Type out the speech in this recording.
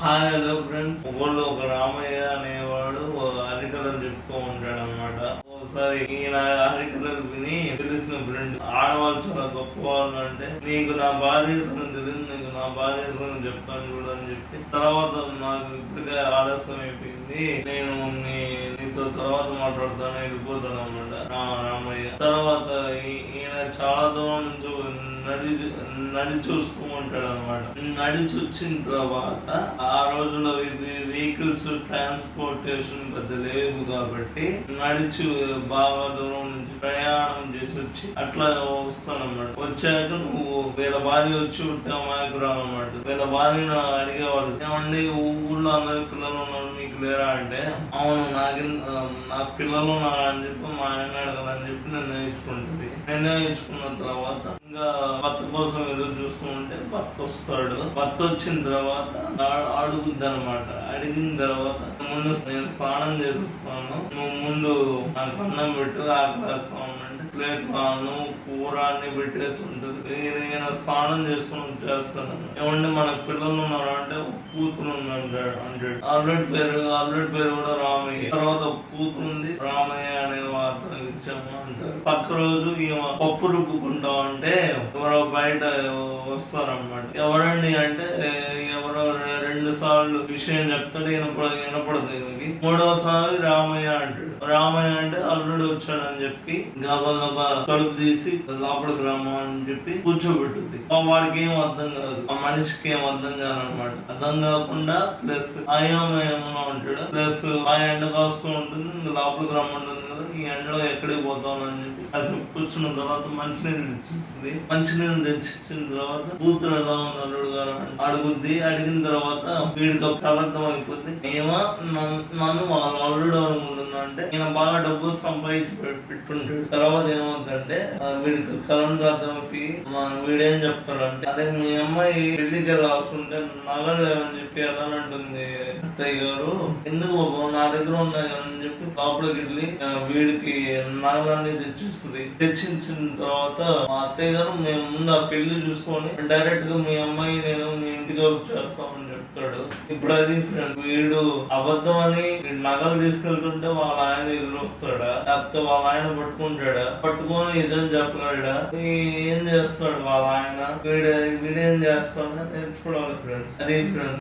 Hi hello friends, ఊళ్ళో ఒక రామయ్య అనేవాడు హరికథలు చెప్తూ ఉంటాడు అనమాట. ఒకసారి ఈయన హరికథలు విని తెలిసిన ఫ్రెండ్, ఆడవాళ్ళు చాలా గొప్పవాళ్ళు, అంటే నీకు నా భార్య సంగతి తెలియదు, నీకు నా భార్య సంగతి చెప్తాను చూడు అని చెప్పి, తర్వాత నాకు ఇప్పటికే ఆలస్యం అయిపోయింది, నేను నీతో తర్వాత మాట్లాడతాను, వెళ్ళిపోతాను అనమాట రామయ్య. తర్వాత ఈయన చాలా దూరం నుంచి నడిచి వస్తూ ఉంటాడు అనమాట. నడిచి వచ్చిన తర్వాత ఆ రోజుల్లో వెహికల్స్ ట్రాన్స్పోర్టేషన్ పెద్ద లేవు కాబట్టి నడిచి బాగా దూరం నుంచి ప్రయాణం చేసి వచ్చి అట్లా వస్తానమాట. వచ్చాక నువ్వు వీళ్ళ భార్య వచ్చి ఉంటే అమాయకురాలు అనమాట. వీళ్ళ భార్యను అడిగేవాళ్ళు, ఏమండి ఊళ్ళో అందరి పిల్లలు ఉన్నారు, మీకు లేరా అంటే, అవును నాకు పిల్లలు ఉన్నారా అని చెప్పి మా ఆయన అడగాలని చెప్పి నిర్ణయించుకుంటుంది. నిర్ణయించుకున్న తర్వాత ఇంకా భర్త కోసం ఎదురు చూస్తూ ఉంటే భర్త వస్తాడు. భర్త వచ్చిన తర్వాత అడుగుద్ది అనమాట. అడిగిన తర్వాత, ముందు నేను స్నానం చేస్తాను, నువ్వు ముందు నాకు అన్నం పెట్టు, ఆకలేస్తాను అంటే ప్లేట్ కాను కూర అన్ని పెట్టేసి ఉంటుంది. నేను స్నానం చేసుకుని వచ్చేస్తాను. ఏమంటే మనకు పిల్లలు ఉన్నారు అంటే కూతురు అంటాడు. ఆల్రెడీ పేరు కూడా రామయ్య. తర్వాత కూతురు ఉంది, రామయ్య అనే వార్త ఇచ్చాము అంటారు. పక్క రోజు పప్పు రుబ్బుకుంటా అంటే ఎవరో బయట వస్తారన్నమాట. ఎవరండి అంటే, ఎవరో 2 సార్లు విషయం చెప్తాడు, వినపడదు ఈయనకి. 3వసారి రామయ్య అంటాడు. రామయ్య అంటే అల్లుడు వచ్చాడని చెప్పి గబా తలుపు తీసి లోపలికి రామా అని చెప్పి కూర్చోబెట్టుద్ది. వాడికి ఏం అర్థం కాదు, ఆ మనిషికి ఏం అర్థం కాదనమాట. అర్థం కాకుండా ప్లస్ అయోమయంలో ఉంటాడు, ప్లస్ ఆ ఎండ కాస్తూ ఉంటుంది, ఇంకా లోపలికి రమ్మంటుంది కదా, ఈ ఎండలో ఎక్కడికి పోతాను అని చెప్పి అసలు కూర్చున్న తర్వాత మంచినీళ్ళు తెచ్చిస్తుంది. మంచినీళ్ళు తెచ్చిచ్చిన తర్వాత కూతురు ఎలా ఉంది అల్లుడు గారు అడుగుద్ది. అడిగిన తర్వాత వీడికి కలర్థం అయిపోద్ది. ఏమో నన్ను వాళ్ళ అల్లుడు అనుకుంటున్నా అంటే, ఈయన బాగా డబ్బు సంపాదించి పెట్టుంటాడు. తర్వాత ఏమవుతుందంటే వీడికి కలందార్థం వీడేం చెప్తాడంటే, అదే మీ అమ్మాయి పెళ్లికి వెళ్ళాల్సి ఉంటే నగలు లేవని చెప్పి ఎలా అంటుంది అత్తయ్య గారు, ఎందుకు బాబు నా దగ్గర ఉన్నాయి అని చెప్పి లోపలికి వెళ్ళి వీడికి నగలన్నీ తెచ్చిస్తుంది. తెచ్చించిన తర్వాత మా అత్తయ్య గారు, మేము ముందు ఆ పెళ్లి చూసుకొని డైరెక్ట్ గా మీ అమ్మాయి నేను మీ ఇంటికి వచ్చేస్తామని చెప్తాడు. ఇప్పుడు అది ఫ్రెండ్, వీడు అబద్ధం అని నగలు తీసుకెళ్తుంటే వాళ్ళ ఆయన ఎదురు వస్తాడా, లేకపోతే వాళ్ళ ఆయన పట్టుకొని నిజం చెప్పగలడా, ఏం చేస్తాడు వాళ్ళ ఆయన, వీడేం చేస్తాడా నేర్చుకోవాలి ఫ్రెండ్స్. అది ఫ్రెండ్స్.